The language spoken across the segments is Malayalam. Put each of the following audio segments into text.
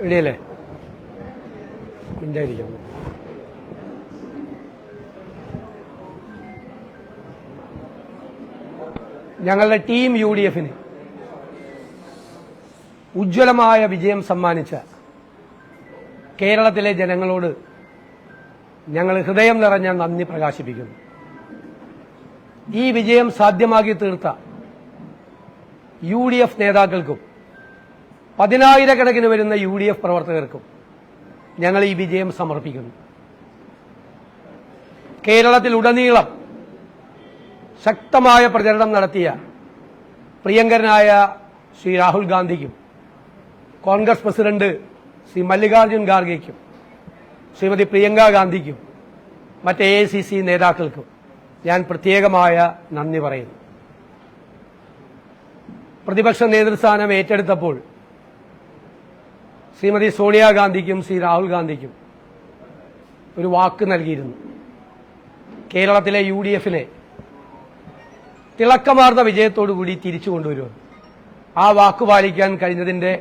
ഇടയല്ലേ മിണ്ടായിരിക്കുന്നു. ഞങ്ങളുടെ ടീം UDF ഉജ്ജ്വലമായ വിജയം സമ്മാനിച്ച കേരളത്തിലെ ജനങ്ങളോട് ഞങ്ങൾ ഹൃദയം നിറഞ്ഞ നന്ദി പ്രകാശിപ്പിക്കുന്നു. ഈ വിജയം സാധ്യമാക്കി തീർത്ത UDF നേതാക്കൾക്കും 10,000-കണക്കിന് വരുന്ന UDF പ്രവർത്തകർക്കും ഞങ്ങൾ ഈ വിജയം സമർപ്പിക്കുന്നു. കേരളത്തിലുടനീളം ശക്തമായ പ്രചരണം നടത്തിയ പ്രിയങ്കരനായ ശ്രീ രാഹുൽ ഗാന്ധിക്കും കോൺഗ്രസ് പ്രസിഡന്റ് ശ്രീ മല്ലികാർജുൻ ഖാർഗെയ്ക്കും ശ്രീമതി പ്രിയങ്ക ഗാന്ധിക്കും മറ്റ് AICC നേതാക്കൾക്കും ഞാൻ പ്രത്യേകമായ നന്ദി പറയുന്നു. പ്രതിപക്ഷ നേതൃസ്ഥാനം ഏറ്റെടുത്തപ്പോൾ ശ്രീമതി സോണിയാഗാന്ധിക്കും ശ്രീ രാഹുൽ ഗാന്ധിക്കും ഒരു വാക്ക് നൽകിയിരുന്നു. കേരളത്തിലെ UDFനെ തിളക്കമാർന്ന വിജയത്തോടുകൂടി തിരിച്ചു കൊണ്ടുവരുമെന്ന്. ആ വാക്ക് പാലിക്കാൻ കഴിഞ്ഞതിന്റെ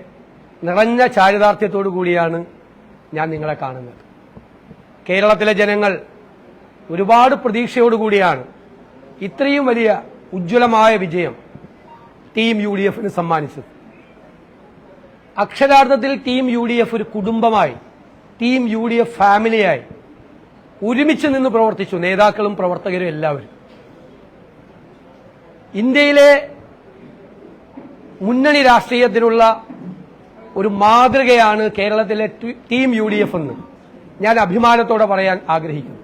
നിറഞ്ഞ ചാരിതാർത്ഥ്യത്തോടു കൂടിയാണ് ഞാൻ നിങ്ങളെ കാണുന്നത്. കേരളത്തിലെ ജനങ്ങൾ ഒരുപാട് പ്രതീക്ഷയോടുകൂടിയാണ് ഇത്രയും വലിയ ഉജ്ജ്വലമായ വിജയം ടീം UDFന് സമ്മാനിച്ചത്. അക്ഷരാർത്ഥത്തിൽ ടീം UDF ഒരു കുടുംബമായി, ടീം UDF ഫാമിലിയായി ഒരുമിച്ച് നിന്ന് പ്രവർത്തിച്ചു. നേതാക്കളും പ്രവർത്തകരും എല്ലാവരും. ഇന്ത്യയിലെ മുന്നണി രാഷ്ട്രീയത്തിനുള്ള ഒരു മാതൃകയാണ് കേരളത്തിലെ ടീം UDF എന്ന് ഞാൻ അഭിമാനത്തോടെ പറയാൻ ആഗ്രഹിക്കുന്നു.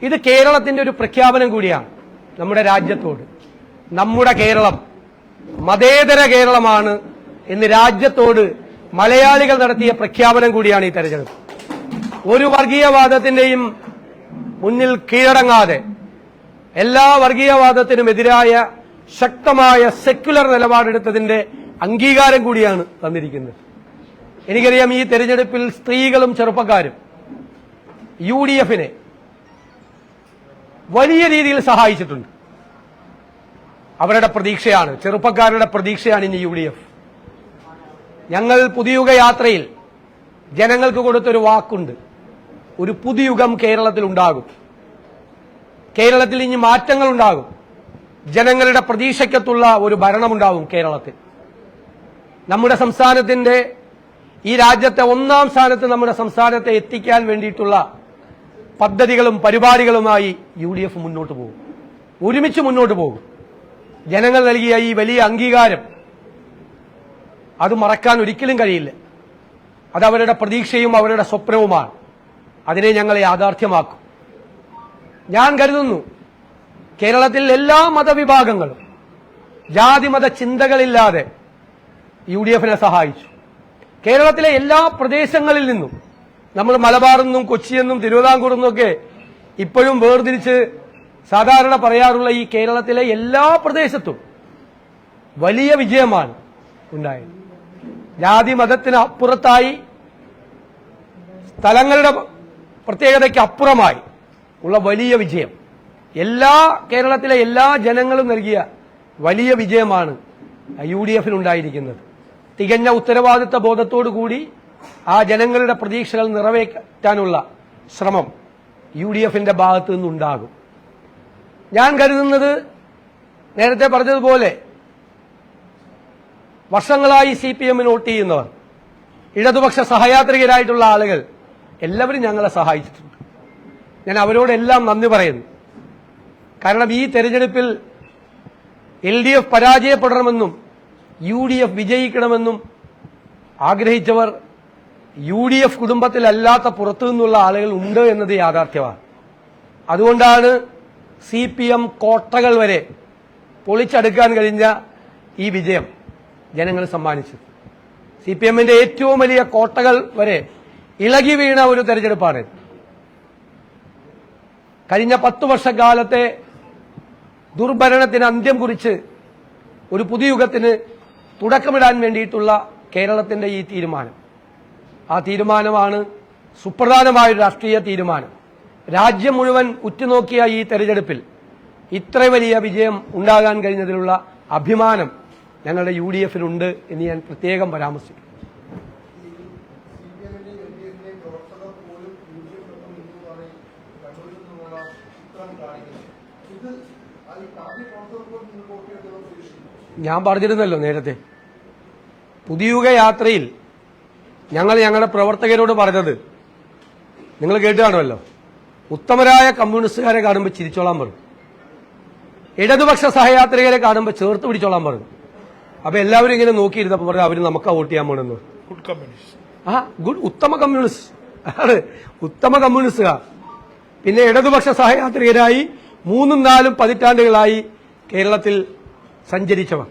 ഇത് കേരളത്തിന്റെ ഒരു പ്രഖ്യാപനം കൂടിയാണ് നമ്മുടെ രാജ്യത്തോട്. നമ്മുടെ കേരളം മതേതര കേരളമാണ് എന്ന് രാജ്യത്തോട് മലയാളികൾ നടത്തിയ പ്രഖ്യാപനം കൂടിയാണ് ഈ തെരഞ്ഞെടുപ്പ്. ഒരു വർഗീയവാദത്തിന്റെയും മുന്നിൽ കീഴടങ്ങാതെ എല്ലാ വർഗീയവാദത്തിനുമെതിരായ ശക്തമായ സെക്യുലർ നിലപാടെടുത്തതിന്റെ അംഗീകാരം കൂടിയാണ് തന്നിരിക്കുന്നത്. എനിക്കറിയാം ഈ തെരഞ്ഞെടുപ്പിൽ സ്ത്രീകളും ചെറുപ്പക്കാരും UDFനെ വലിയ രീതിയിൽ സഹായിച്ചിട്ടുണ്ട്. അവരുടെ പ്രതീക്ഷയാണ്, ചെറുപ്പക്കാരുടെ പ്രതീക്ഷയാണ് ഇനി UDF. ഞങ്ങൾ പുതുയുഗ യാത്രയിൽ ജനങ്ങൾക്ക് കൊടുത്തൊരു വാക്കുണ്ട്. ഒരു പുതുയുഗം കേരളത്തിൽ ഉണ്ടാകും. കേരളത്തിൽ ഇനി മാറ്റങ്ങൾ ഉണ്ടാകും. ജനങ്ങളുടെ പ്രതീക്ഷയ്ക്കത്തുള്ള ഒരു ഭരണമുണ്ടാകും കേരളത്തിൽ. നമ്മുടെ സംസ്ഥാനത്തിന്റെ, ഈ രാജ്യത്തെ ഒന്നാം സ്ഥാനത്ത് നമ്മുടെ സംസ്ഥാനത്തെ എത്തിക്കാൻ വേണ്ടിയിട്ടുള്ള പദ്ധതികളും പരിപാടികളുമായി UDF മുന്നോട്ട് പോകും. ഒരുമിച്ച് മുന്നോട്ട് പോകും. ജനങ്ങൾ നൽകിയ ഈ വലിയ അംഗീകാരം അത് മറക്കാൻ ഒരിക്കലും കഴിയില്ല. അത് അവരുടെ പ്രതീക്ഷയും അവരുടെ സ്വപ്നവുമാണ്. അതിനെ ഞങ്ങൾ യാഥാർത്ഥ്യമാക്കും. ഞാൻ കരുതുന്നു കേരളത്തിൽ എല്ലാ മതവിഭാഗങ്ങളും ജാതിമത ചിന്തകളില്ലാതെ UDFനെ സഹായിച്ചു. കേരളത്തിലെ എല്ലാ പ്രദേശങ്ങളിൽ നിന്നും, നമ്മൾ മലബാറെന്നും കൊച്ചിയെന്നും തിരുവിതാംകൂറെന്നൊക്കെ ഇപ്പോഴും വേർതിരിച്ച് സാധാരണ പറയാറുള്ള ഈ കേരളത്തിലെ എല്ലാ പ്രദേശത്തും വലിയ വിജയമാണ് ഉണ്ടായത്. ജാതി മതത്തിന് അപ്പുറത്തായി, സ്ഥലങ്ങളുടെ പ്രത്യേകതയ്ക്ക് അപ്പുറമായി ഉള്ള വലിയ വിജയം, കേരളത്തിലെ എല്ലാ ജനങ്ങളും നൽകിയ വലിയ വിജയമാണ് UDFനുണ്ടായിരിക്കുന്നത്. തികഞ്ഞ ഉത്തരവാദിത്ത ബോധത്തോടുകൂടി ആ ജനങ്ങളുടെ പ്രതീക്ഷകൾ നിറവേറ്റാനുള്ള ശ്രമം UDFന്റെ ഭാഗത്തു നിന്നുണ്ടാകും. ഞാൻ കരുതുന്നത്, നേരത്തെ പറഞ്ഞതുപോലെ വർഷങ്ങളായി CPMന് വോട്ട് ചെയ്യുന്നവർ, ഇടതുപക്ഷ സഹയാത്രികരായിട്ടുള്ള ആളുകൾ എല്ലാവരും ഞങ്ങളെ സഹായിച്ചിട്ടുണ്ട്. ഞാൻ അവരോടെല്ലാം നന്ദി പറയുന്നു. കാരണം ഈ തെരഞ്ഞെടുപ്പിൽ LDF പരാജയപ്പെടണമെന്നും UDF വിജയിക്കണമെന്നും ആഗ്രഹിച്ചവർ UDF കുടുംബത്തിലല്ലാത്ത പുറത്തു നിന്നുള്ള ആളുകൾ ഉണ്ട് എന്നത് യാഥാർത്ഥ്യമാണ്. അതുകൊണ്ടാണ് CPM കോട്ടകൾ വരെ പൊളിച്ചടുക്കാൻ കഴിഞ്ഞ ഈ വിജയം ജനങ്ങൾ സമ്മാനിച്ചത്. CPMന്റെ ഏറ്റവും വലിയ കോട്ടകൾ വരെ ഇളകി വീണ ഒരു തെരഞ്ഞെടുപ്പാണ്. കഴിഞ്ഞ 10 വർഷക്കാലത്തെ ദുർഭരണത്തിന് അന്ത്യം കുറിച്ച് ഒരു പുതുയുഗത്തിന് തുടക്കമിടാൻ വേണ്ടിയിട്ടുള്ള കേരളത്തിന്റെ ഈ തീരുമാനം, ആ തീരുമാനമാണ് സുപ്രധാനമായൊരു രാഷ്ട്രീയ തീരുമാനം. രാജ്യം മുഴുവൻ ഉറ്റുനോക്കിയ ഈ തെരഞ്ഞെടുപ്പിൽ ഇത്ര വലിയ വിജയം ഉണ്ടാകാൻ കഴിഞ്ഞതിലുള്ള അഭിമാനം ഞങ്ങളുടെ UDFനുണ്ട് എന്ന് ഞാൻ പ്രത്യേകം പരാമർശിക്കും. ഞാൻ പറഞ്ഞിരുന്നല്ലോ നേരത്തെ, പുതിയുഗ യാത്രയിൽ ഞങ്ങൾ ഞങ്ങളുടെ പ്രവർത്തകരോട് പറഞ്ഞത് നിങ്ങൾ കേട്ട് കാണുമല്ലോ. ഉത്തമരായ കമ്മ്യൂണിസ്റ്റുകാരെ കാണുമ്പോൾ ചിരിച്ചോളാൻ പറഞ്ഞു, ഇടതുപക്ഷ സഹയാത്രികരെ കാണുമ്പോൾ ചേർത്ത് പിടിച്ചോളാൻ പറഞ്ഞു. അപ്പൊ എല്ലാവരും ഇങ്ങനെ നോക്കിയിരുന്നപ്പോൾ പറഞ്ഞു അവര് നമുക്കാ വോട്ട് ചെയ്യാൻ പോണെന്ന്. Good communist. ഉത്തമ കമ്മ്യൂണിസ്റ്റ് ആണ്, ഉത്തമ കമ്മ്യൂണിസ്റ്റുകാർ. പിന്നെ ഇടതുപക്ഷ സഹയാത്രികരായി 3-4 പതിറ്റാണ്ടുകളായി കേരളത്തിൽ സഞ്ചരിച്ചവർ.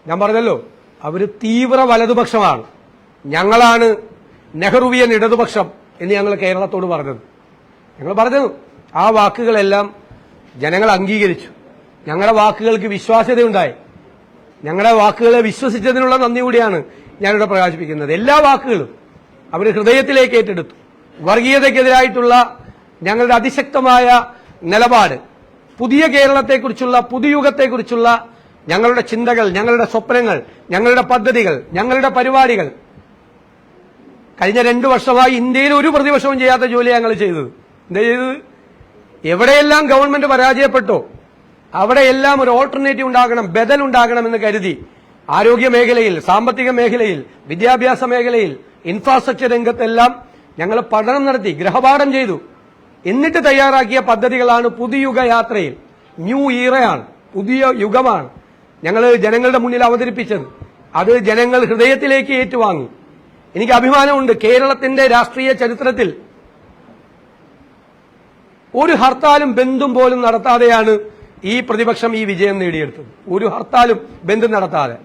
ഞാൻ പറഞ്ഞല്ലോ അവര് തീവ്ര വലതുപക്ഷമാണ്, ഞങ്ങളാണ് നെഹ്റുവിയൻ ഇടതുപക്ഷം എന്ന് ഞങ്ങൾ കേരളത്തോട് പറഞ്ഞത്. ഞങ്ങൾ പറഞ്ഞത് ആ വാക്കുകളെല്ലാം ജനങ്ങൾ അംഗീകരിച്ചു. ഞങ്ങളുടെ വാക്കുകൾക്ക് വിശ്വാസ്യതയുണ്ടായി. ഞങ്ങളുടെ വാക്കുകളെ വിശ്വസിച്ചതിനുള്ള നന്ദി കൂടിയാണ് ഞാനിവിടെ പ്രകാശിപ്പിക്കുന്നത്. എല്ലാ വാക്കുകളും അവർ ഹൃദയത്തിലേക്ക് ഏറ്റെടുത്തു. വർഗീയതയ്ക്കെതിരായിട്ടുള്ള ഞങ്ങളുടെ അതിശക്തമായ നിലപാട്, പുതിയ കേരളത്തെക്കുറിച്ചുള്ള, പുതുയുഗത്തെക്കുറിച്ചുള്ള ഞങ്ങളുടെ ചിന്തകൾ, ഞങ്ങളുടെ സ്വപ്നങ്ങൾ, ഞങ്ങളുടെ പദ്ധതികൾ, ഞങ്ങളുടെ പരിപാടികൾ കഴിഞ്ഞ 2 വർഷമായി ഇന്ത്യയിൽ ഒരു പ്രതിപക്ഷവും ചെയ്യാത്ത ജോലി ഞങ്ങൾ ചെയ്തത്. എന്താ ചെയ്തത്? എവിടെയെല്ലാം ഗവൺമെന്റ് പരാജയപ്പെട്ടോ അവിടെയെല്ലാം ഒരു ഓൾട്ടർനേറ്റീവ് ഉണ്ടാകണം, ബദൽ ഉണ്ടാകണമെന്ന് കരുതി ആരോഗ്യ മേഖലയിൽ, സാമ്പത്തിക മേഖലയിൽ, വിദ്യാഭ്യാസ മേഖലയിൽ, ഇൻഫ്രാസ്ട്രക്ചർ രംഗത്തെല്ലാം ഞങ്ങൾ പഠനം നടത്തി, ഗൃഹപാഠം ചെയ്തു. എന്നിട്ട് തയ്യാറാക്കിയ പദ്ധതികളാണ് പുതുയുഗ യാത്രയിൽ. ന്യൂ ഈറയാണ്, പുതിയ യുഗമാണ് ഞങ്ങൾ ജനങ്ങളുടെ മുന്നിൽ അവതരിപ്പിച്ചത്. അത് ജനങ്ങൾ ഹൃദയത്തിലേക്ക് ഏറ്റുവാങ്ങി. എനിക്ക് അഭിമാനമുണ്ട്, കേരളത്തിന്റെ രാഷ്ട്രീയ ചരിത്രത്തിൽ ഒരു ഹർത്താലും ബന്ധും പോലും നടത്താതെയാണ് ഈ പ്രതിപക്ഷം ഈ വിജയം നേടിയെടുത്തത്. ഒരു ഹർത്താലും ബന്ധം നടത്താതെ.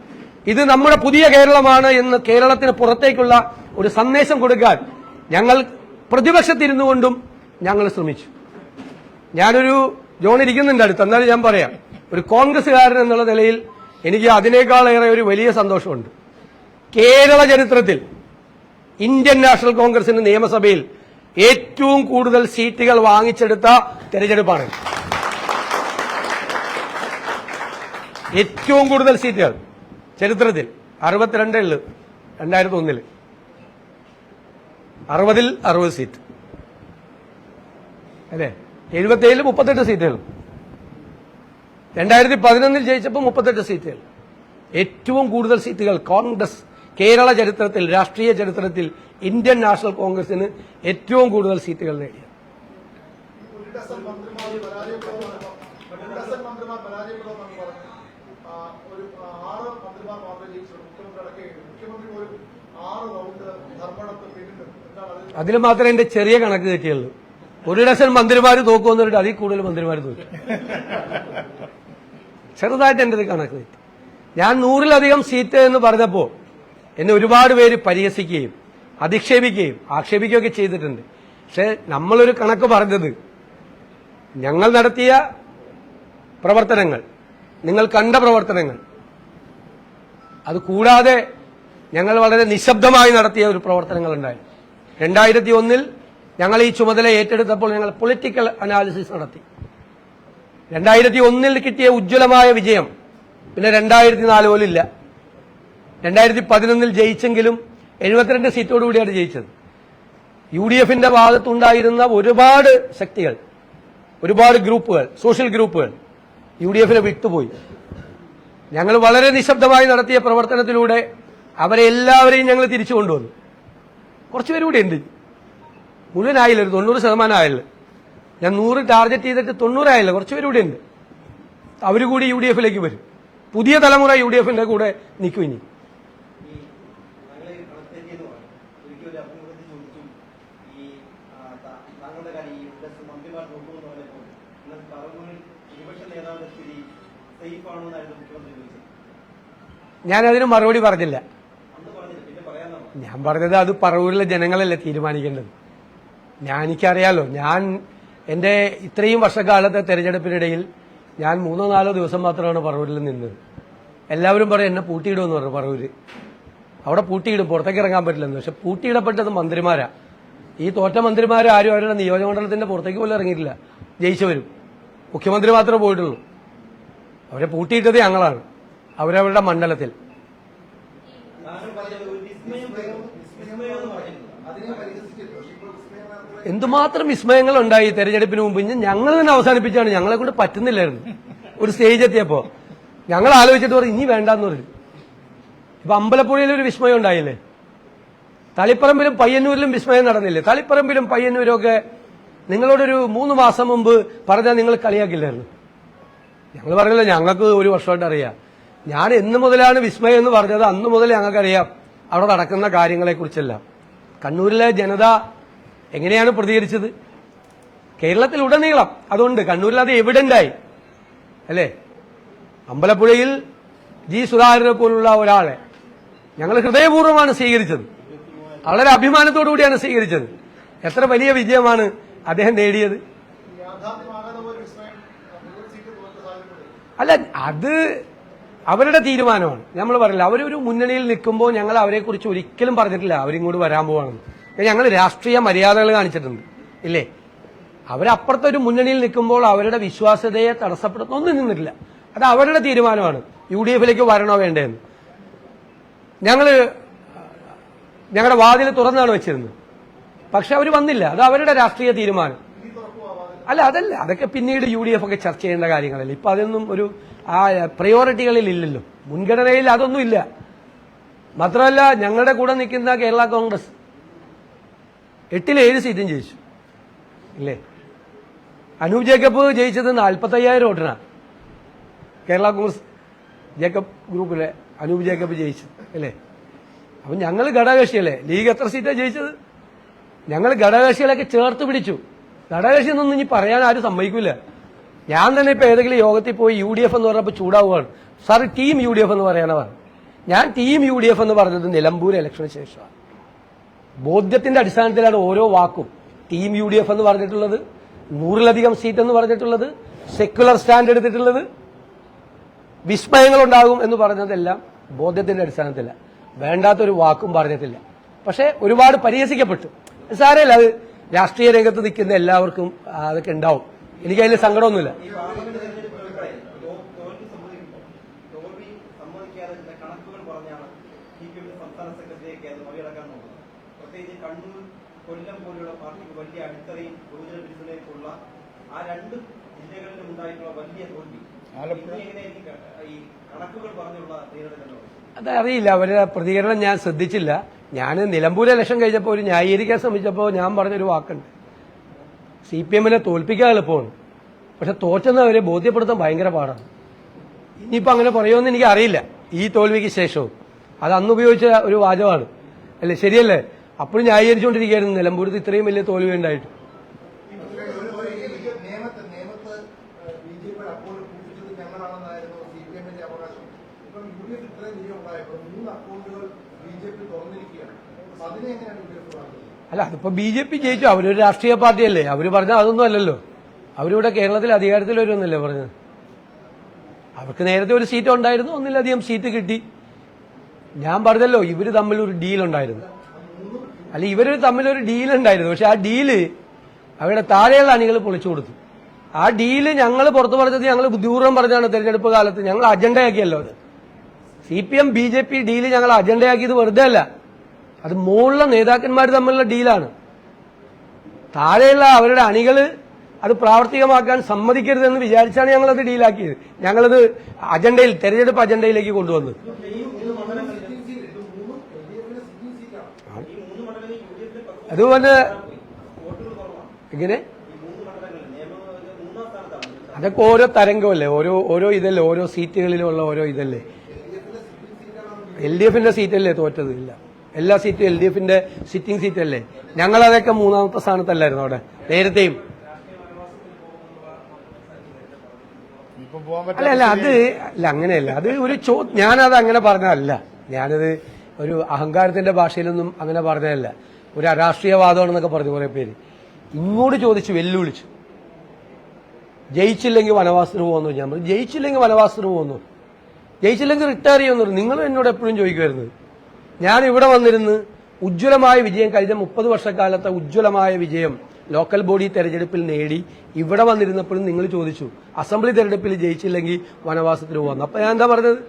ഇത് നമ്മുടെ പുതിയ കേരളമാണ് എന്ന് കേരളത്തിന് പുറത്തേക്കുള്ള ഒരു സന്ദേശം കൊടുക്കാൻ ഞങ്ങൾ പ്രതിപക്ഷത്തിരുന്നു കൊണ്ടും ഞങ്ങൾ ശ്രമിച്ചു. ഞാനൊരു ജോൺ ഇരിക്കുന്നുണ്ട് അടുത്ത്, എന്നാലും ഞാൻ പറയാം, ഒരു കോൺഗ്രസ്സുകാരൻ എന്നുള്ള നിലയിൽ എനിക്ക് അതിനേക്കാളേറെ ഒരു വലിയ സന്തോഷമുണ്ട്. കേരള ചരിത്രത്തിൽ ഇന്ത്യൻ നാഷണൽ കോൺഗ്രസിന് നിയമസഭയിൽ ഏറ്റവും കൂടുതൽ സീറ്റുകൾ വാങ്ങിച്ചെടുത്ത തെരഞ്ഞെടുപ്പാണ്. ഏറ്റവും കൂടുതൽ സീറ്റുകൾ ചരിത്രത്തിൽ 62 ഉള്ളു. 2001 60-ൽ 60 സീറ്റ് അല്ലേ? 77 38 സീറ്റുകൾ. 2011 ജയിച്ചപ്പോൾ 38 സീറ്റുകൾ. ഏറ്റവും കൂടുതൽ സീറ്റുകൾ കോൺഗ്രസ് കേരള ചരിത്രത്തിൽ, രാഷ്ട്രീയ ചരിത്രത്തിൽ ഇന്ത്യൻ നാഷണൽ കോൺഗ്രസിന് ഏറ്റവും കൂടുതൽ സീറ്റുകൾ നേടിയ. അതിൽ മാത്രമേ എന്റെ ചെറിയ കണക്ക് തെറ്റിയുള്ളൂ. 1 ഡസൻ മന്ത്രിമാർ തോക്കുമെന്ന് പറഞ്ഞിട്ട് അതിൽ കൂടുതൽ മന്ത്രിമാർ തോറ്റു. ചെറുതായിട്ട് എന്റെ കണക്ക് തെറ്റി. ഞാൻ 100-ലധികം സീറ്റ് എന്ന് പറഞ്ഞപ്പോ എന്നെ ഒരുപാട് പേര് പരിഹസിക്കുകയും അധിക്ഷേപിക്കുകയും ആക്ഷേപിക്കുകയൊക്കെ ചെയ്തിട്ടുണ്ട്. പക്ഷെ നമ്മളൊരു കണക്ക് പറഞ്ഞത് ഞങ്ങൾ നടത്തിയ പ്രവർത്തനങ്ങൾ, നിങ്ങൾ കണ്ട പ്രവർത്തനങ്ങൾ, അത് കൂടാതെ ഞങ്ങൾ വളരെ നിശബ്ദമായി നടത്തിയ ഒരു പ്രവർത്തനങ്ങളുണ്ടായിരുന്നു. 2001 ഞങ്ങൾ ഈ ചുമതല ഏറ്റെടുത്തപ്പോൾ ഞങ്ങൾ പൊളിറ്റിക്കൽ അനാലിസിസ് നടത്തി. 2001 കിട്ടിയ ഉജ്ജ്വലമായ വിജയം പിന്നെ 2004 പോലും ഇല്ല. 2011 ജയിച്ചെങ്കിലും 72 സീറ്റോടുകൂടിയാണ് ജയിച്ചത്. UDFന്റെ ഭാഗത്തുണ്ടായിരുന്ന ഒരുപാട് ശക്തികൾ, ഒരുപാട് ഗ്രൂപ്പുകൾ, സോഷ്യൽ ഗ്രൂപ്പുകൾ UDFനെ വിട്ടുപോയി. ഞങ്ങൾ വളരെ നിശബ്ദമായി നടത്തിയ പ്രവർത്തനത്തിലൂടെ അവരെ എല്ലാവരെയും ഞങ്ങൾ തിരിച്ചു കൊണ്ടുവന്നു. കുറച്ചുപേരും കൂടെ ഉണ്ട്, മുഴുവനായില്ല, ഒരു 90% ആയില്ല. ഞാൻ 100 ടാർഗറ്റ് ചെയ്തിട്ട് 90 ആയില്ല, കുറച്ചുപേരും കൂടെ ഉണ്ട്. അവരുകൂടി UDFലേക്ക് വരും. പുതിയ തലമുറ UDFന്റെ കൂടെ നിൽക്കും. ഇനി ഞാനതിന് മറുപടി പറഞ്ഞില്ല. ഞാൻ പറഞ്ഞത് അത് പറവൂരിലെ ജനങ്ങളല്ലേ തീരുമാനിക്കേണ്ടത്. എനിക്കറിയാലോ, ഞാൻ എന്റെ ഇത്രയും വർഷക്കാലത്തെ തെരഞ്ഞെടുപ്പിനിടയിൽ ഞാൻ 3-4 ദിവസം മാത്രമാണ് പറവൂരിൽ നിന്നത്. എല്ലാവരും പറയും എന്നെ പൂട്ടിയിടുമെന്ന് പറഞ്ഞു. പറവൂര് അവിടെ പൂട്ടിയിടും, പുറത്തേക്ക് ഇറങ്ങാൻ പറ്റില്ലെന്ന്. പക്ഷെ പൂട്ടിയിടപ്പെട്ടത് മന്ത്രിമാരാ. ഈ തോറ്റ മന്ത്രിമാർ ആരും അവരുടെ നിയോജകമണ്ഡലത്തിന്റെ പുറത്തേക്ക് പോലും ഇറങ്ങിയിട്ടില്ല. ജയിച്ചവരും മുഖ്യമന്ത്രി മാത്രമേ പോയിട്ടുള്ളൂ. അവരെ പൂട്ടിയിട്ടത് ഞങ്ങളാണ്, അവരവരുടെ മണ്ഡലത്തിൽ. എന്തുമാത്രം വിസ്മയങ്ങൾ ഉണ്ടായി തെരഞ്ഞെടുപ്പിന് മുമ്പ്. ഞങ്ങൾ തന്നെ അവസാനിപ്പിച്ചാണ്, ഞങ്ങളെ കൊണ്ട് പറ്റുന്നില്ലായിരുന്നു. ഒരു സ്റ്റേജ് എത്തിയപ്പോ ഞങ്ങൾ ആലോചിച്ചിട്ട് പറയും ഇനി വേണ്ടെന്ന് പറയും. ഇപ്പൊ അമ്പലപ്പുഴയിൽ ഒരു വിസ്മയം ഉണ്ടായില്ലേ, തളിപ്പറമ്പിലും പയ്യന്നൂരിലും വിസ്മയം നടന്നില്ലേ? തളിപ്പറമ്പിലും പയ്യന്നൂരും ഒക്കെ നിങ്ങളോടൊരു 3 മാസം മുമ്പ് പറഞ്ഞാൽ നിങ്ങൾ കളിയാക്കില്ലായിരുന്നു. ഞങ്ങൾ പറഞ്ഞില്ല, ഞങ്ങൾക്ക് ഒരു വർഷമായിട്ട് അറിയാം. ഞാൻ എന്ന് മുതലാണ് വിസ്മയം എന്ന് പറഞ്ഞത് അന്ന് മുതൽ ഞങ്ങൾക്കറിയാം അവിടെ നടക്കുന്ന കാര്യങ്ങളെക്കുറിച്ചെല്ലാം. കണ്ണൂരിലെ ജനത എങ്ങനെയാണ് പ്രതികരിച്ചത്, കേരളത്തിലുടനീളം. അതുകൊണ്ട് കണ്ണൂരിൽ അത് എവിഡന്റായി അല്ലേ? അമ്പലപ്പുഴയിൽ ജി സുധാകരനെ പോലുള്ള ഒരാളെ ഞങ്ങൾ ഹൃദയപൂർവ്വമാണ് സ്വീകരിച്ചത്, വളരെ അഭിമാനത്തോടു കൂടിയാണ് സ്വീകരിച്ചത്. എത്ര വലിയ വിജയമാണ് അദ്ദേഹം നേടിയത്. അല്ല, അത് അവരുടെ തീരുമാനമാണ്. നമ്മൾ പറയില്ല, അവരൊരു മുന്നണിയിൽ നിൽക്കുമ്പോൾ ഞങ്ങൾ അവരെക്കുറിച്ച് ഒരിക്കലും പറഞ്ഞിട്ടില്ല അവരിങ്ങോട്ട് വരാൻ പോവാണെന്ന്. ഞങ്ങൾ രാഷ്ട്രീയ മര്യാദകൾ കാണിച്ചിട്ടുണ്ട് ഇല്ലേ? അവരപ്പുറത്തെ ഒരു മുന്നണിയിൽ നിൽക്കുമ്പോൾ അവരുടെ വിശ്വാസ്യതയെ തടസ്സപ്പെടുത്തുന്ന ഒന്നും നിന്നിട്ടില്ല. അത് അവരുടെ തീരുമാനമാണ് UDF-ലേക്ക് വരണോ വേണ്ടതെന്ന്. ഞങ്ങളുടെ വാതിൽ തുറന്നാണ് വെച്ചിരുന്നത്, പക്ഷെ അവർ വന്നില്ല. അത് അവരുടെ രാഷ്ട്രീയ തീരുമാനം. അതല്ല, അതൊക്കെ പിന്നീട് UDF ഒക്കെ ചർച്ച ചെയ്യേണ്ട കാര്യങ്ങളല്ലേ. ഇപ്പൊ അതൊന്നും ഒരു പ്രയോറിറ്റികളിൽ ഇല്ലല്ലോ, മുൻഗണനയിൽ അതൊന്നും ഇല്ല. മാത്രമല്ല, ഞങ്ങളുടെ കൂടെ നിൽക്കുന്ന കേരള കോൺഗ്രസ് 8-ൽ 7 സീറ്റും ജയിച്ചു ഇല്ലേ? അനൂപ് ജേക്കബ് ജയിച്ചത് 45,000 വോട്ടിനാണ്. കേരള കോൺഗ്രസ് ജേക്കബ് ഗ്രൂപ്പിലെ അനൂപ് ജേക്കബ് ജയിച്ചത് അല്ലേ? അപ്പൊ ഞങ്ങൾ ഘടകകക്ഷിയല്ലേ. ലീഗ് എത്ര സീറ്റാണ് ജയിച്ചത്? ഞങ്ങൾ ഘടകകക്ഷികളൊക്കെ ചേർത്ത് പിടിച്ചു. ഘടകകക്ഷി എന്നൊന്നും ഇനി പറയാൻ ആരും സമ്മതിക്കില്ല. ഞാൻ തന്നെ ഇപ്പൊ ഏതെങ്കിലും യോഗത്തിൽ പോയി UDF എന്ന് പറഞ്ഞപ്പോൾ ചൂടാവുകയാണ്. സാർ ടീം UDF എന്ന് പറയാനാണ് പറഞ്ഞത്. ഞാൻ ടീം UDF എന്ന് പറഞ്ഞത് നിലമ്പൂർ ഇലക്ഷന് ശേഷമാണ്. ബോധ്യത്തിന്റെ അടിസ്ഥാനത്തിലാണ് ഓരോ വാക്കും. ടീം UDF എന്ന് പറഞ്ഞിട്ടുള്ളത്, 100-ലധികം സീറ്റ് എന്ന് പറഞ്ഞിട്ടുള്ളത്, സെക്യുലർ സ്റ്റാൻഡ് എടുത്തിട്ടുള്ളത്, വിസ്മയങ്ങൾ ഉണ്ടാകും എന്ന് പറഞ്ഞതെല്ലാം ബോധ്യത്തിന്റെ അടിസ്ഥാനത്തില്ല. വേണ്ടാത്തൊരു വാക്കും പറഞ്ഞിട്ടില്ല. പക്ഷെ ഒരുപാട് പരിഹസിക്കപ്പെട്ടു. സാരമില്ല, അത് രാഷ്ട്രീയ രംഗത്ത് നിൽക്കുന്ന എല്ലാവർക്കും അതൊക്കെ ഉണ്ടാവും. എനിക്കതിൽ സങ്കടമൊന്നുമില്ല. കൊല്ലം പോലുള്ള പാർട്ടിക്ക് വലിയ അടിത്തറയും യുവജന പിന്തുണയ്ക്കുള്ള ആ 2 ജില്ലകളിലും ഉണ്ടായിട്ടുള്ള വലിയ തോൽവി ഈ കണക്കുകൾ പറഞ്ഞുള്ള നേരിടൽ അതറിയില്ല. അവരുടെ പ്രതികരണം ഞാൻ ശ്രദ്ധിച്ചില്ല. ഞാൻ നിലമ്പൂർ ഇലക്ഷൻ കഴിഞ്ഞപ്പോൾ ഒരു ന്യായീകരിക്കാൻ ശ്രമിച്ചപ്പോൾ ഞാൻ പറഞ്ഞൊരു വാക്കുണ്ട്, CPM-നെ തോൽപ്പിക്കാൻ എളുപ്പമാണ്, പക്ഷെ തോറ്റെന്നവരെ ബോധ്യപ്പെടുത്താൻ ഭയങ്കര പാടാണ്. ഇനിയിപ്പോൾ അങ്ങനെ പറയുമെന്ന് എനിക്ക് അറിയില്ല ഈ തോൽവിക്ക് ശേഷവും. അത് അന്ന് ഉപയോഗിച്ച ഒരു വാചകമാണ് അല്ലേ? ശരിയല്ലേ? അപ്പോഴും ന്യായീകരിച്ചുകൊണ്ടിരിക്കുകയായിരുന്നു നിലമ്പൂരത്ത് ഇത്രയും വലിയ തോൽവി ഉണ്ടായിട്ട്. അല്ല, അതിപ്പോ BJP ജയിച്ചു, അവരൊരു രാഷ്ട്രീയ പാർട്ടിയല്ലേ. അവര് പറഞ്ഞാൽ അതൊന്നും അല്ലല്ലോ. അവരിവിടെ കേരളത്തിൽ അധികാരത്തിൽ വരുമെന്നല്ലേ പറഞ്ഞത്. അവർക്ക് നേരത്തെ ഒരു സീറ്റ് ഉണ്ടായിരുന്നു, 1-ലധികം സീറ്റ് കിട്ടി. ഞാൻ പറഞ്ഞല്ലോ, ഇവര് തമ്മിൽ ഒരു ഡീൽ ഉണ്ടായിരുന്നു. അല്ല, ഇവര് തമ്മിലൊരു ഡീലുണ്ടായിരുന്നു. പക്ഷെ ആ ഡീല് അവരുടെ താഴെയുള്ള അണികൾ പൊളിച്ചു കൊടുത്തു. ആ ഡീല് ഞങ്ങൾ പുറത്തു പറഞ്ഞത് ഞങ്ങൾ ബുദ്ധിപൂർവ്വം പറഞ്ഞാണ്. തെരഞ്ഞെടുപ്പ് കാലത്ത് ഞങ്ങൾ അജണ്ടയാക്കിയല്ലോ അത്. CPM BJP ഡീല് ഞങ്ങൾ അജണ്ടയാക്കിയത് വെറുതെ അല്ല, അത് മുകളിലെ നേതാക്കന്മാർ തമ്മിലുള്ള ഡീലാണ്. താഴെയുള്ള അവരുടെ അണികള് അത് പ്രാവർത്തികമാക്കാൻ സമ്മതിക്കരുതെന്ന് വിചാരിച്ചാണ് ഞങ്ങളത് ഡീലാക്കിയത്. ഞങ്ങളത് അജണ്ടയിൽ, തെരഞ്ഞെടുപ്പ് അജണ്ടയിലേക്ക് കൊണ്ടുവന്നത്. അതുപോലെ എങ്ങനെ അതൊക്കെ ഓരോ തരംഗമല്ലേ, ഓരോ ഇതല്ലേ, ഓരോ സീറ്റുകളിലുള്ള ഓരോ ഇതല്ലേ. LDF-ന്റെ സീറ്റല്ലേ തോറ്റത്? ഇല്ല, എല്ലാ സീറ്റും LDF-ന്റെ സിറ്റിംഗ് സീറ്റല്ലേ. ഞങ്ങളതൊക്കെ 3-ാമത്തെ സ്ഥാനത്തല്ലായിരുന്നു അവിടെ നേരത്തെയും. അല്ല അത് അല്ല, അങ്ങനെയല്ല. അത് ഒരു ഞാനത് അങ്ങനെ പറഞ്ഞതല്ല. ഞാനത് ഒരു അഹങ്കാരത്തിന്റെ ഭാഷയിലൊന്നും അങ്ങനെ പറഞ്ഞതല്ല. ഒരു അരാഷ്ട്രീയവാദമാണെന്നൊക്കെ പറഞ്ഞു കുറെ പേര്. ഇങ്ങോട്ട് ചോദിച്ചു, വെല്ലുവിളിച്ചു, ജയിച്ചില്ലെങ്കിൽ വനവാസത്തിന് പോകുന്നു. ഞാൻ പറഞ്ഞു, ജയിച്ചില്ലെങ്കിൽ വനവാസത്തിന് പോകുന്നു, ജയിച്ചില്ലെങ്കിൽ റിട്ടയർ ചെയ്യുന്നു. നിങ്ങൾ എന്നോട് എപ്പോഴും ചോദിക്കുമായിരുന്നു. ഞാൻ ഇവിടെ വന്നിരുന്ന് ഉജ്ജ്വലമായ വിജയം, കഴിഞ്ഞ 30 വർഷക്കാലത്തെ ഉജ്ജ്വലമായ വിജയം ലോക്കൽ ബോഡി തെരഞ്ഞെടുപ്പിൽ നേടി ഇവിടെ വന്നിരുന്നപ്പോഴും നിങ്ങൾ ചോദിച്ചു, അസംബ്ലി തെരഞ്ഞെടുപ്പിൽ ജയിച്ചില്ലെങ്കിൽ വനവാസത്തിന് പോകുന്നു. അപ്പൊ ഞാൻ എന്താ പറഞ്ഞത്?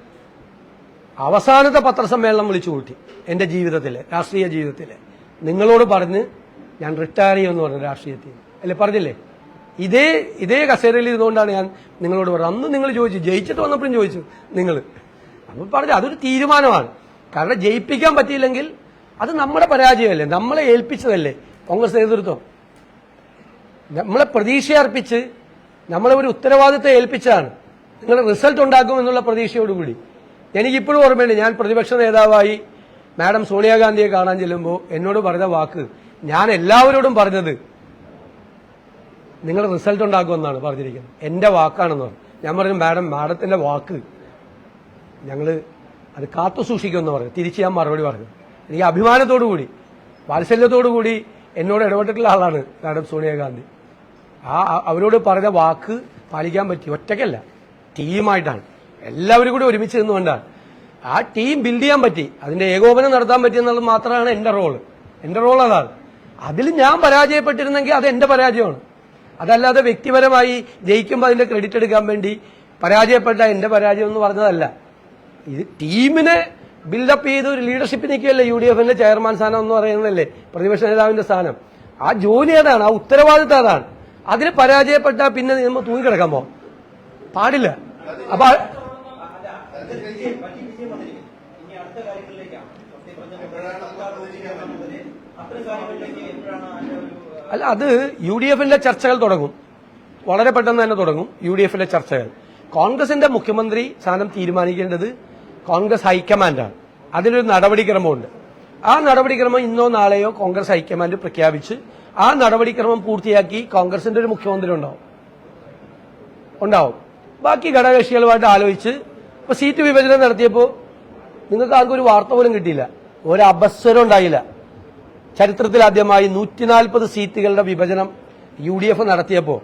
അവസാനത്തെ പത്രസമ്മേളനം വിളിച്ചു കൂട്ടി എന്റെ ജീവിതത്തിലെ, രാഷ്ട്രീയ ജീവിതത്തിലെ. നിങ്ങളോട് പറഞ്ഞ് ഞാൻ റിട്ടയർ ചെയ്യുമെന്ന് പറഞ്ഞു രാഷ്ട്രീയത്തിൽ, അല്ലേ പറഞ്ഞില്ലേ? ഇതേ കസേരയിൽ ഇരുന്നുകൊണ്ടാണ് ഞാൻ നിങ്ങളോട് പറഞ്ഞത്. അന്ന് നിങ്ങൾ ചോദിച്ചു, ജയിച്ചിട്ട് വന്നപ്പോഴും ചോദിച്ചു നിങ്ങൾ. അപ്പോൾ പറഞ്ഞു അതൊരു തീരുമാനമാണ്. കാരണം ജയിപ്പിക്കാൻ പറ്റിയില്ലെങ്കിൽ അത് നമ്മുടെ പരാജയമല്ലേ, നമ്മളെ ഏൽപ്പിച്ചതല്ലേ കോൺഗ്രസ് നേതൃത്വം. നമ്മളെ പ്രതീക്ഷ അർപ്പിച്ച് നമ്മളെ ഒരു ഉത്തരവാദിത്തം ഏൽപ്പിച്ചാണ്. നിങ്ങൾ റിസൾട്ട് ഉണ്ടാക്കും എന്നുള്ള പ്രതീക്ഷയോടുകൂടി. എനിക്കിപ്പോഴും ഓർമ്മയുണ്ട്, ഞാൻ പ്രതിപക്ഷ നേതാവായി മാഡം സോണിയാഗാന്ധിയെ കാണാൻ ചെല്ലുമ്പോൾ എന്നോട് പറഞ്ഞ വാക്ക്, ഞാൻ എല്ലാവരോടും പറഞ്ഞത് നിങ്ങൾ റിസൾട്ട് ഉണ്ടാക്കുമെന്നാണ് പറഞ്ഞിരിക്കുന്നത്, എന്റെ വാക്കാണെന്ന് പറഞ്ഞു. ഞാൻ പറഞ്ഞു മാഡത്തിന്റെ വാക്ക് ഞങ്ങൾ അത് കാത്തു സൂക്ഷിക്കുമെന്ന് പറഞ്ഞു. തിരിച്ച് ഞാൻ മറുപടി പറഞ്ഞു. എനിക്ക് അഭിമാനത്തോടു കൂടി വാത്സല്യത്തോടു കൂടി എന്നോട് ഇടപെട്ടിട്ടുള്ള ആളാണ് മാഡം സോണിയാഗാന്ധി. അവരോട് പറഞ്ഞ വാക്ക് പാലിക്കാൻ പറ്റി. ഒറ്റയ്ക്കല്ല, ടീമായിട്ടാണ്, എല്ലാവരും കൂടി ഒരുമിച്ച് നിന്നുകൊണ്ടാണ് ആ ടീം ബിൽഡ് ചെയ്യാൻ പറ്റി. അതിന്റെ ഏകോപനം നടത്താൻ പറ്റിയെന്നുള്ളത് മാത്രമാണ് എന്റെ റോള്. എന്റെ റോൾ അതാണ്. അതിൽ ഞാൻ പരാജയപ്പെട്ടിരുന്നെങ്കിൽ അത് എന്റെ പരാജയമാണ്. അതല്ലാതെ വ്യക്തിപരമായി ജയിക്കുമ്പോൾ അതിന്റെ ക്രെഡിറ്റ് എടുക്കാൻ വേണ്ടി പരാജയപ്പെട്ട എന്റെ പരാജയം എന്ന് പറഞ്ഞതല്ല. ഇത് ടീമിനെ ബിൽഡപ്പ് ചെയ്ത് ഒരു ലീഡർഷിപ്പ് നിൽക്കുകയല്ലേ UDFന്റെ ചെയർമാൻ സ്ഥാനം എന്ന് പറയുന്നതല്ലേ പ്രതിപക്ഷ നേതാവിന്റെ സ്ഥാനം. ആ ജോലി അതാണ്, ആ ഉത്തരവാദിത്തം അതാണ്. അതിന് പരാജയപ്പെട്ടാൽ പിന്നെ നമ്മൾ തൂങ്ങിക്കിടക്കാൻ പോകാം പാടില്ല. അപ്പൊ അല്ല, അത് UDFന്റെ ചർച്ചകൾ തുടങ്ങും, വളരെ പെട്ടെന്ന് തന്നെ തുടങ്ങും UDFന്റെ ചർച്ചകൾ. കോൺഗ്രസിന്റെ മുഖ്യമന്ത്രി സ്ഥാനം തീരുമാനിക്കേണ്ടത് കോൺഗ്രസ് ഹൈക്കമാൻഡാണ്. അതിനൊരു നടപടിക്രമമുണ്ട്. ആ നടപടിക്രമം ഇന്നോ നാളെയോ കോൺഗ്രസ് ഹൈക്കമാൻഡ് പ്രഖ്യാപിച്ച് ആ നടപടിക്രമം പൂർത്തിയാക്കി കോൺഗ്രസിന്റെ ഒരു മുഖ്യമന്ത്രി ഉണ്ടാവും. ബാക്കി ഘടകകക്ഷികളുമായിട്ട് ആലോചിച്ച് ഇപ്പൊ സീറ്റ് വിഭജനം നടത്തിയപ്പോൾ നിങ്ങൾക്ക് ആർക്കും ഒരു വാർത്ത പോലും കിട്ടിയില്ല, ഒരു അപസ്വരം ഉണ്ടായില്ല. ചരിത്രത്തിൽ ആദ്യമായി 140 സീറ്റുകളുടെ വിഭജനം UDF നടത്തിയപ്പോൾ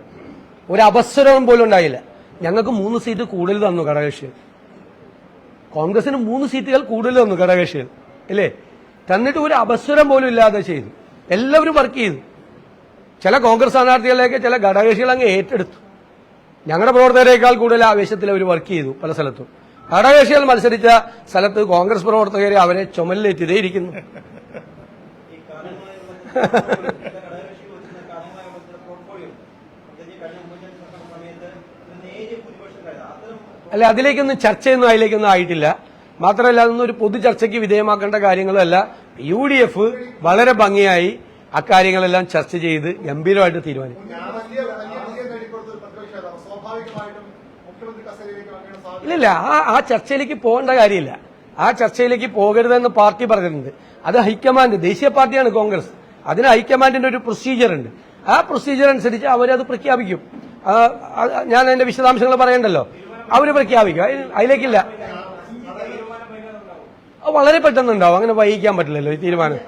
ഒരു അപസ്വരം പോലും ഉണ്ടായില്ല. ഞങ്ങൾക്ക് 3 സീറ്റ് കൂടുതൽ തന്നു ഘടകകക്ഷികൾ, കോൺഗ്രസിന് 3 സീറ്റുകൾ കൂടുതൽ തന്നു ഘടകകക്ഷികൾ, അല്ലേ? തന്നിട്ട് ഒരു അപസ്വരം പോലും ഇല്ലാതെ ചെയ്തു. എല്ലാവരും വർക്ക് ചെയ്തു. ചില കോൺഗ്രസ് സ്ഥാനാർത്ഥികളിലേക്ക് ചില ഘടകകക്ഷികൾ അങ്ങ് ഏറ്റെടുത്തു. ഞങ്ങളുടെ പ്രവർത്തകരെക്കാൾ കൂടുതൽ ആവേശത്തിൽ അവർ വർക്ക് ചെയ്തു പല സ്ഥലത്തും. ഘടകകക്ഷികൾ മത്സരിച്ച സ്ഥലത്ത് കോൺഗ്രസ് പ്രവർത്തകരെ അവരെ ചുമലിലേറ്റിതേയിരിക്കുന്നു. അല്ല, അതിലേക്കൊന്നും ചർച്ചയൊന്നും അതിലേക്കൊന്നും ആയിട്ടില്ല. മാത്രമല്ല അതൊന്നും ഒരു പൊതു ചർച്ചയ്ക്ക് വിധേയമാക്കേണ്ട കാര്യങ്ങളല്ല. UDF വളരെ ഭംഗിയായി അക്കാര്യങ്ങളെല്ലാം ചർച്ച ചെയ്ത് ഗംഭീരമായിട്ട് തീരുമാനിക്കും. ഇല്ലില്ല, ആ ചർച്ചയിലേക്ക് പോകേണ്ട കാര്യമില്ല. ആ ചർച്ചയിലേക്ക് പോകരുതെന്ന് പാർട്ടി പറഞ്ഞിട്ടുണ്ട്. അത് ഹൈക്കമാൻഡ്, ദേശീയ പാർട്ടിയാണ് കോൺഗ്രസ്, അതിന് ഹൈക്കമാൻഡിന്റെ ഒരു പ്രൊസീജിയർ ഉണ്ട്. ആ പ്രൊസീജിയർ അനുസരിച്ച് അവരത് പ്രഖ്യാപിക്കും. ഞാൻ അതിന്റെ വിശദാംശങ്ങൾ പറയണ്ടല്ലോ, അവര് പ്രഖ്യാപിക്കും. അതിലേക്കില്ല, വളരെ പെട്ടെന്നുണ്ടാവും. അങ്ങനെ വൈകിക്കാൻ പറ്റില്ലല്ലോ ഈ തീരുമാനം.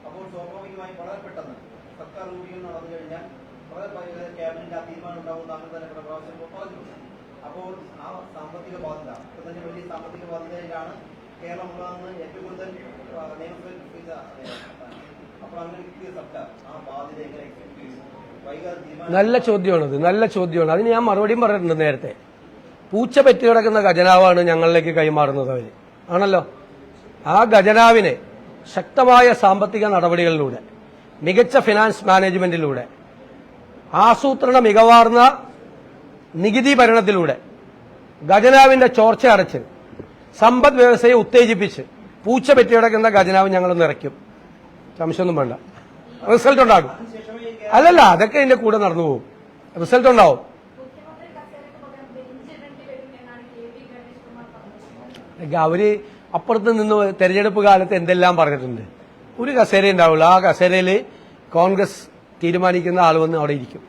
അപ്പോൾ സ്വാഭാവികമായി വളരെ പെട്ടെന്ന് സർക്കാർ റൂലിംഗ് നടന്നു കഴിഞ്ഞാൽ വളരെ ക്യാബിനറ്റ് ആ തീരുമാനം ഉണ്ടാവുന്ന അങ്ങനെ തന്നെ പ്രാവശ്യം പറഞ്ഞു. അപ്പോൾ ആ സാമ്പത്തിക ബാധ്യത ഇപ്പൊ തന്നെ വലിയ സാമ്പത്തിക ബാധ്യതയിലാണ് കേരളം ഉള്ളതെന്ന് ഏറ്റവും കൂടുതൽ നിയമസഭയിൽ. അപ്പോൾ അങ്ങനെ കിട്ടിയ സർക്കാർ ആ ബാധ്യത എങ്ങനെ നല്ല ചോദ്യമാണത്, നല്ല ചോദ്യമാണ്. അതിന് ഞാൻ മറുപടിയും പറഞ്ഞിട്ടുണ്ട് നേരത്തെ. പൂച്ച പെറ്റി കിടക്കുന്ന ഖജനാവാണ് ഞങ്ങളിലേക്ക് കൈമാറുന്നത് അവര്, ആണല്ലോ. ആ ഖജനാവിനെ ശക്തമായ സാമ്പത്തിക നടപടികളിലൂടെ, മികച്ച ഫിനാൻസ് മാനേജ്മെന്റിലൂടെ, ആസൂത്രണ മികവാർന്ന നികുതി ഭരണത്തിലൂടെ ഖജനാവിന്റെ ചോർച്ച അടച്ച് സമ്പദ് വ്യവസ്ഥയെ ഉത്തേജിപ്പിച്ച് പൂച്ച പെറ്റി കിടക്കുന്ന ഖജനാവ് ഞങ്ങൾ നിറയ്ക്കും. സംശയമൊന്നും വേണ്ട, റിസൾട്ട് ഉണ്ടാകും. അല്ലല്ല, അതൊക്കെ ഇതിന്റെ കൂടെ നടന്നു പോകും, റിസൾട്ട് ഉണ്ടാവും. അവര് അപ്പുറത്ത് നിന്ന് തെരഞ്ഞെടുപ്പ് കാലത്ത് എന്തെല്ലാം പറഞ്ഞിട്ടുണ്ട്. ഒരു കസേര ഉണ്ടാവുള്ളൂ, ആ കസേരയില് കോൺഗ്രസ് തീരുമാനിക്കുന്ന ആൾ വന്ന് അവിടെ ഇരിക്കും.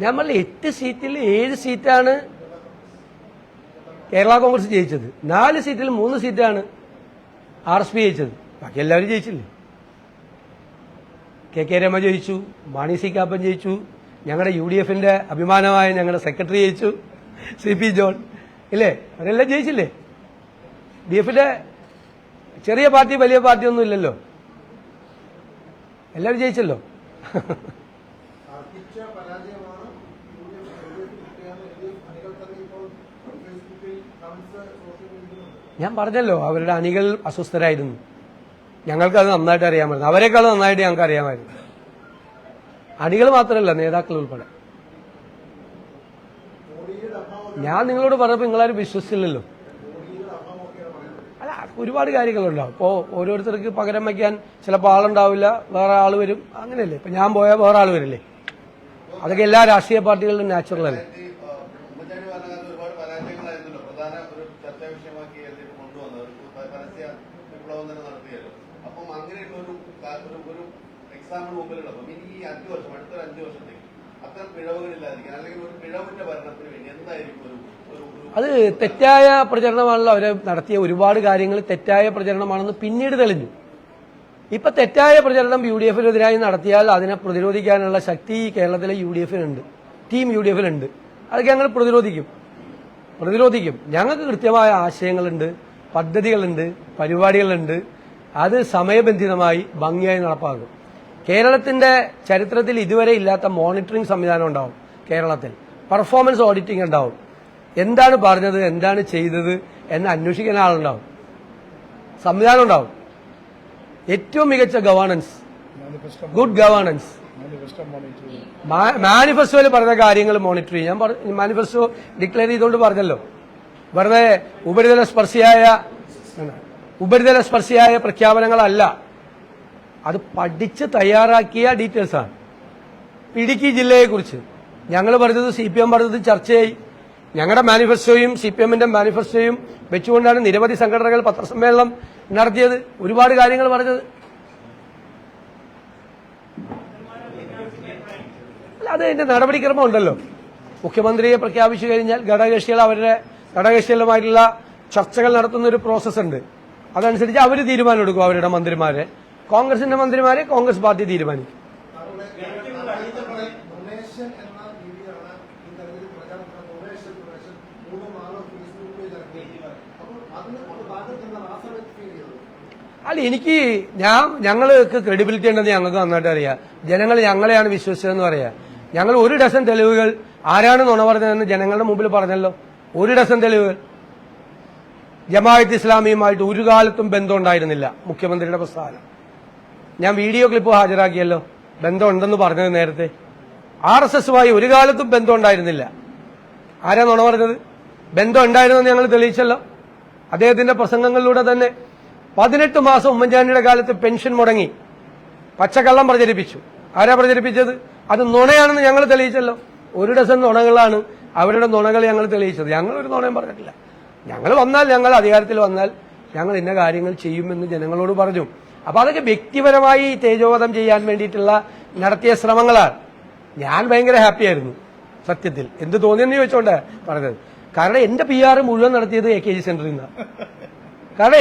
നമ്മൾ 8 സീറ്റിൽ 7 സീറ്റാണ് കേരള കോൺഗ്രസ് ജയിച്ചത്. 4 സീറ്റിൽ 3 സീറ്റാണ് RSP ജയിച്ചത്. ബാക്കി എല്ലാവരും ജയിച്ചില്ലേ? KK രമ ജയിച്ചു, മാണി സി കാപ്പൻ ജയിച്ചു, ഞങ്ങളുടെ UDFന്റെ അഭിമാനമായ ഞങ്ങളുടെ സെക്രട്ടറി ജയിച്ചു, CP ജോൺ, ഇല്ലേ? അവരെല്ലാം ജയിച്ചില്ലേ? DFന്റെ ചെറിയ പാർട്ടി വലിയ പാർട്ടി ഒന്നും ഇല്ലല്ലോ, എല്ലാവരും ജയിച്ചല്ലോ. ഞാൻ പറഞ്ഞല്ലോ അവരുടെ അണികൾ അസ്വസ്ഥരായിരുന്നു. ഞങ്ങൾക്കത് നന്നായിട്ട് അറിയാമായിരുന്നു. അവരെക്കാൾ നന്നായിട്ട് ഞങ്ങൾക്ക് അറിയാമായിരുന്നു. അണികൾ മാത്രമല്ല, നേതാക്കൾ ഉൾപ്പെടെ. ഞാൻ നിങ്ങളോട് പറഞ്ഞപ്പോൾ നിങ്ങളാരും വിശ്വസിച്ചില്ലല്ലോ. അല്ല, ഒരുപാട് കാര്യങ്ങളുണ്ടാവും. ഇപ്പോൾ ഓരോരുത്തർക്ക് പകരം വയ്ക്കാൻ ചിലപ്പോൾ ആളുണ്ടാവില്ല, വേറെ ആൾ വരും, അങ്ങനെയല്ലേ. ഇപ്പം ഞാൻ പോയാൽ വേറെ ആൾ വരില്ലേ? അതൊക്കെ എല്ലാ രാഷ്ട്രീയ പാർട്ടികളിലും നാച്ചുറൽ അല്ലേ. അത് തെറ്റായ പ്രചരണമാണല്ലോ അവരെ നടത്തിയ ഒരുപാട് കാര്യങ്ങൾ തെറ്റായ പ്രചരണമാണെന്ന് പിന്നീട് തെളിഞ്ഞു. ഇപ്പൊ തെറ്റായ പ്രചരണം UDF-നെതിരായി നടത്തിയാൽ അതിനെ പ്രതിരോധിക്കാനുള്ള ശക്തി കേരളത്തിലെ UDF-നുണ്ട്, ടീം UDF-നുണ്ട്. അതൊക്കെ ഞങ്ങൾ പ്രതിരോധിക്കും. ഞങ്ങൾക്ക് കൃത്യമായ ആശയങ്ങളുണ്ട്, പദ്ധതികളുണ്ട്, പരിപാടികളുണ്ട്. അത് സമയബന്ധിതമായി ഭംഗിയായി നടപ്പാക്കും. കേരളത്തിന്റെ ചരിത്രത്തിൽ ഇതുവരെ ഇല്ലാത്ത മോണിറ്ററിംഗ് സംവിധാനം ഉണ്ടാവും. കേരളത്തിൽ പെർഫോമൻസ് ഓഡിറ്റിംഗ് ഉണ്ടാവും. എന്താണ് പറഞ്ഞത്, എന്താണ് ചെയ്തത് എന്ന് അന്വേഷിക്കുന്ന ആളുണ്ടാവും. സംവിധാനം ഉണ്ടാവും. ഏറ്റവും മികച്ച ഗവേണൻസ്, ഗുഡ് ഗവേണൻസ്. മാനിഫെസ്റ്റോയിൽ പറഞ്ഞ കാര്യങ്ങൾ മോണിറ്റർ ചെയ്യും. ഞാൻ മാനിഫെസ്റ്റോ ഡിക്ലെയർ ചെയ്തുകൊണ്ട് പറഞ്ഞല്ലോ. വെറുതെ ഉപരിതല സ്പർശിയായ പ്രഖ്യാപനങ്ങളല്ല, അത് പഠിച്ച് തയ്യാറാക്കിയ ഡീറ്റെയിൽസാണ്. ഇടുക്കി ജില്ലയെക്കുറിച്ച് ഞങ്ങൾ പറഞ്ഞത്, CPM പറഞ്ഞത് ചർച്ചയായി. ഞങ്ങളുടെ മാനിഫെസ്റ്റോയും CPM-ന്റെ മാനിഫെസ്റ്റോയും വെച്ചുകൊണ്ടാണ് നിരവധി സംഘടനകൾ പത്രസമ്മേളനം നടത്തിയത്, ഒരുപാട് കാര്യങ്ങൾ പറഞ്ഞത്. അല്ല, അത് അതിന്റെ നടപടിക്രമം ഉണ്ടല്ലോ. മുഖ്യമന്ത്രിയെ പ്രഖ്യാപിച്ചു കഴിഞ്ഞാൽ ഘടകകക്ഷികളുമായിട്ടുള്ള ചർച്ചകൾ നടത്തുന്ന ഒരു പ്രോസസ് ഉണ്ട്. അതനുസരിച്ച് അവർ തീരുമാനം എടുക്കും. അവരുടെ മന്ത്രിമാരെ, കോൺഗ്രസിന്റെ മന്ത്രിമാരെ കോൺഗ്രസ് പാർട്ടി തീരുമാനിക്കും. അല്ല, ഞങ്ങൾക്ക് ക്രെഡിബിലിറ്റി ഉണ്ടെന്ന് ഞങ്ങൾക്ക് നന്നായിട്ട് അറിയാം. ജനങ്ങൾ ഞങ്ങളെയാണ് വിശ്വസിച്ചതെന്ന് പറയാം. ഞങ്ങൾ 1 ഡസൻ തെളിവുകൾ ആരാണ് നുണ പറഞ്ഞതെന്ന് ജനങ്ങളുടെ മുമ്പിൽ പറഞ്ഞല്ലോ. 1 ഡസൻ തെളിവുകൾ. ജമാഅത്ത് ഇസ്ലാമിയുമായിട്ട് ഒരു കാലത്തും ബന്ധം ഉണ്ടായിരുന്നില്ല മുഖ്യമന്ത്രിയുടെ പ്രസ്താവന. ഞാൻ വീഡിയോ ക്ലിപ്പ് ഹാജരാക്കിയല്ലോ. ബന്ധമുണ്ടെന്ന് പറഞ്ഞത് നേരത്തെ. RSS-മായി ഒരു കാലത്തും ബന്ധം ഉണ്ടായിരുന്നില്ല. ആരാ നുണ പറഞ്ഞത്? ബന്ധം ഉണ്ടായിരുന്നെന്ന് ഞങ്ങൾ തെളിയിച്ചല്ലോ അദ്ദേഹത്തിന്റെ പ്രസംഗങ്ങളിലൂടെ തന്നെ. 18 മാസം ഉമ്മൻചാണ്ടിയുടെ കാലത്ത് പെൻഷൻ മുടങ്ങി, പച്ചക്കള്ളം പ്രചരിപ്പിച്ചു. ആരാ പ്രചരിപ്പിച്ചത്? അത് നുണയാണെന്ന് ഞങ്ങൾ തെളിയിച്ചല്ലോ. 1 ഡസൻ നുണകളാണ് അവരുടെ നുണകൾ ഞങ്ങൾ തെളിയിച്ചത്. ഞങ്ങൾ ഒരു നുണയും പറഞ്ഞിട്ടില്ല. ഞങ്ങൾ അധികാരത്തിൽ വന്നാൽ ഞങ്ങൾ ഇന്ന കാര്യങ്ങൾ ചെയ്യുമെന്ന് ജനങ്ങളോട് പറഞ്ഞു. അപ്പൊ അതൊക്കെ വ്യക്തിപരമായി തേജോവധം ചെയ്യാൻ വേണ്ടിയിട്ടുള്ള നടത്തിയ ശ്രമങ്ങളാണ്. ഞാൻ ഭയങ്കര ഹാപ്പിയായിരുന്നു സത്യത്തിൽ. എന്ത് തോന്നിയെന്ന് ചോദിച്ചോണ്ട് പറഞ്ഞത്. കാരണം എന്റെ PR മുഴുവൻ നടത്തിയത് AKG സെന്ററിൽ നിന്നാണ്. കാരണം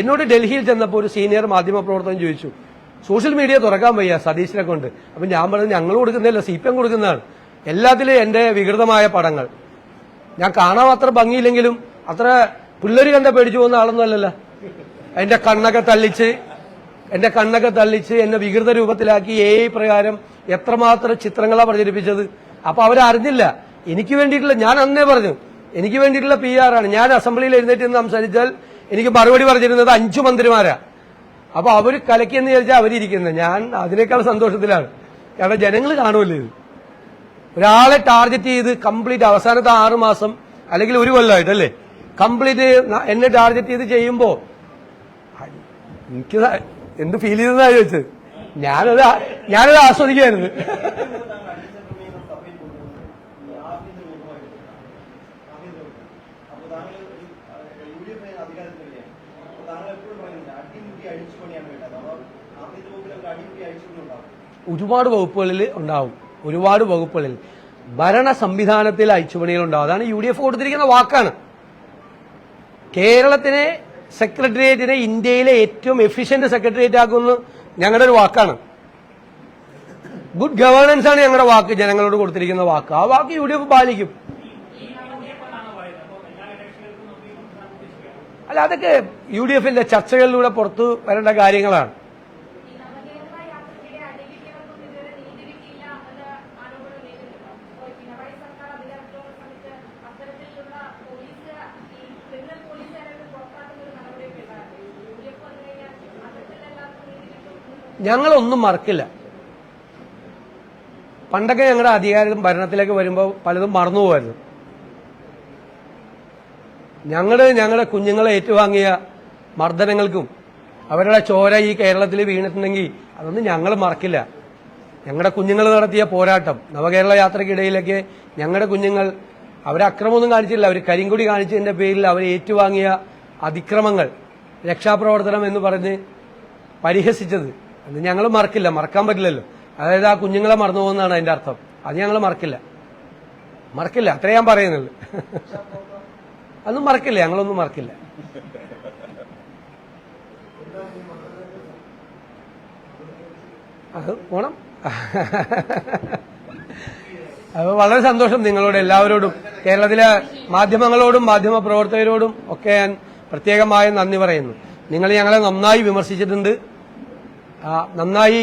എന്നോട് ഡൽഹിയിൽ ചെന്നപ്പോൾ ഒരു സീനിയർ മാധ്യമപ്രവർത്തകൻ ചോദിച്ചു, സോഷ്യൽ മീഡിയ തുറക്കാൻ വയ്യ സതീശിനെ കൊണ്ട്. അപ്പൊ ഞാൻ പറഞ്ഞു, ഞങ്ങൾ കൊടുക്കുന്നില്ല, CPM കൊടുക്കുന്നതാണ്. എല്ലാത്തിലും എന്റെ വികൃതമായ പടങ്ങൾ. ഞാൻ കാണാൻ അത്ര ഭംഗിയില്ലെങ്കിലും അത്ര പിള്ളേര് കണ്ട പേടിച്ചു പോകുന്ന ആളൊന്നും അല്ലല്ലോ. എന്റെ കണ്ണൊക്കെ തള്ളിച്ച് എന്നെ വികൃത രൂപത്തിലാക്കി AI പ്രകാരം എത്രമാത്രം ചിത്രങ്ങളാണ് പ്രചരിപ്പിച്ചത്. അപ്പൊ അവരറിഞ്ഞില്ല. എനിക്ക് വേണ്ടിയിട്ടുള്ള, ഞാൻ അന്നേ പറഞ്ഞു, എനിക്ക് വേണ്ടിയിട്ടുള്ള PR ആണ്. ഞാൻ അസംബ്ലിയിൽ എഴുന്നേറ്റ് നിന്ന് സംസാരിച്ചാൽ എനിക്ക് മറുപടി പറഞ്ഞിരുന്നത് 5 മന്ത്രിമാരാ. അപ്പൊ അവര് കലക്കിയെന്ന് വിചാരിച്ചാൽ അവരിയ്ക്കുന്നത്. ഞാൻ അതിനേക്കാൾ സന്തോഷത്തിലാണ്. കാരണം ജനങ്ങൾ കാണുമല്ലോ ഇത്. ഒരാളെ ടാർഗറ്റ് ചെയ്ത് കംപ്ലീറ്റ് അവസാനത്തെ 6 മാസം അല്ലെങ്കിൽ 1 കൊല്ലമായിട്ടല്ലേ കംപ്ലീറ്റ് എന്നെ ടാർഗറ്റ് ചെയ്ത് ചെയ്യുമ്പോ എനിക്ക് എന്ത് ഫീൽ ചെയ്തതാ ചോദിച്ചത്. ഞാനത് ആസ്വദിക്കായിരുന്നു. ഒരുപാട് വകുപ്പുകളിൽ ഉണ്ടാവും. ഒരുപാട് വകുപ്പുകളിൽ ഭരണ സംവിധാനത്തിൽ അഴിച്ചുപണികൾ ഉണ്ടാവും. അതാണ് UDF കൊടുത്തിരിക്കുന്ന വാക്കാണ്. കേരളത്തിനെ സെക്രട്ടേറിയറ്റിനെ ഇന്ത്യയിലെ ഏറ്റവും എഫിഷ്യന്റ് സെക്രട്ടേറിയറ്റ് ആക്കുമെന്ന് ഞങ്ങളുടെ ഒരു വാക്കാണ്. ഗുഡ് ഗവേണൻസ് ആണ് ഞങ്ങളുടെ വാക്ക്, ജനങ്ങളോട് കൊടുത്തിരിക്കുന്ന വാക്ക്. ആ വാക്ക് UDF പാലിക്കും. അല്ല, അതൊക്കെ UDF-ന്റെ ചർച്ചകളിലൂടെ പുറത്തു വരേണ്ട കാര്യങ്ങളാണ്. ഞങ്ങളൊന്നും മറക്കില്ല. പണ്ടൊക്കെ ഞങ്ങളുടെ അധികാരം ഭരണത്തിലേക്ക് വരുമ്പോൾ പലതും മറന്നുപോകായിരുന്നു. ഞങ്ങളുടെ കുഞ്ഞുങ്ങളെ ഏറ്റുവാങ്ങിയ മർദ്ദനങ്ങൾക്കും അവരുടെ ചോര ഈ കേരളത്തിൽ വീണിട്ടുണ്ടെങ്കിൽ അതൊന്നും ഞങ്ങൾ മറക്കില്ല. ഞങ്ങളുടെ കുഞ്ഞുങ്ങൾ നടത്തിയ പോരാട്ടം, നവകേരള യാത്രയ്ക്കിടയിലൊക്കെ ഞങ്ങളുടെ കുഞ്ഞുങ്ങൾ അവരക്രമമൊന്നും കാണിച്ചില്ല. അവർ കരിങ്കൊടി കാണിച്ചതിന്റെ പേരിൽ അവർ ഏറ്റുവാങ്ങിയ അതിക്രമങ്ങൾ, രക്ഷാപ്രവർത്തനം എന്ന് പറഞ്ഞ് പരിഹസിച്ചത് അത് ഞങ്ങൾ മറക്കില്ല. മറക്കാൻ പറ്റില്ലല്ലോ. അതായത് ആ കുഞ്ഞുങ്ങളെ മറന്നു പോകുന്നതാണ് അതിന്റെ അർത്ഥം. അത് ഞങ്ങൾ മറക്കില്ല. അത്രേ ഞാൻ പറയുന്നുള്ളൂ. അതൊന്നും മറക്കില്ല, ഞങ്ങളൊന്നും മറക്കില്ല. അത് പോണം. അത് വളരെ സന്തോഷം. നിങ്ങളോട് എല്ലാവരോടും, കേരളത്തിലെ മാധ്യമങ്ങളോടും മാധ്യമ പ്രവർത്തകരോടും ഒക്കെ ഞാൻ പ്രത്യേകമായി നന്ദി പറയുന്നു. നിങ്ങൾ ഞങ്ങളെ നന്നായി വിമർശിച്ചിട്ടുണ്ട്. നന്നായി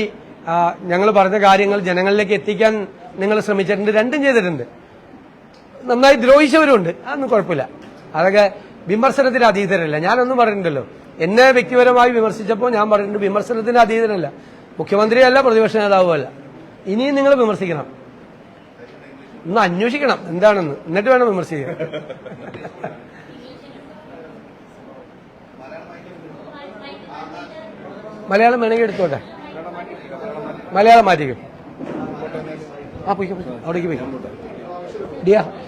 ഞങ്ങൾ പറഞ്ഞ കാര്യങ്ങൾ ജനങ്ങളിലേക്ക് എത്തിക്കാൻ നിങ്ങൾ ശ്രമിച്ചിട്ടുണ്ട്. രണ്ടും ചെയ്തിട്ടുണ്ട്. നന്നായി ദ്രോഹിച്ചവരുണ്ട്, അതൊന്നും കുഴപ്പമില്ല. അതൊക്കെ വിമർശനത്തിന് അതീതരല്ല. ഞാനൊന്നും പറഞ്ഞിട്ടുണ്ടല്ലോ. എന്നെ വ്യക്തിപരമായി വിമർശിച്ചപ്പോൾ ഞാൻ പറഞ്ഞിട്ടുണ്ട് വിമർശനത്തിന് അതീതരല്ല. മുഖ്യമന്ത്രിയല്ല, പ്രതിപക്ഷ നേതാവുമല്ല. ഇനിയും നിങ്ങൾ വിമർശിക്കണം, ഒന്ന് അന്വേഷിക്കണം എന്താണെന്ന്, എന്നിട്ട് വേണം വിമർശിക്കാൻ. മലയാളം വേണമെങ്കിൽ എടുത്തോട്ടെ. മലയാളം മാറ്റിക്കും. ആ പോയിക്കോ, അവിടേക്ക് പോയിക്കോ. ഡിയാ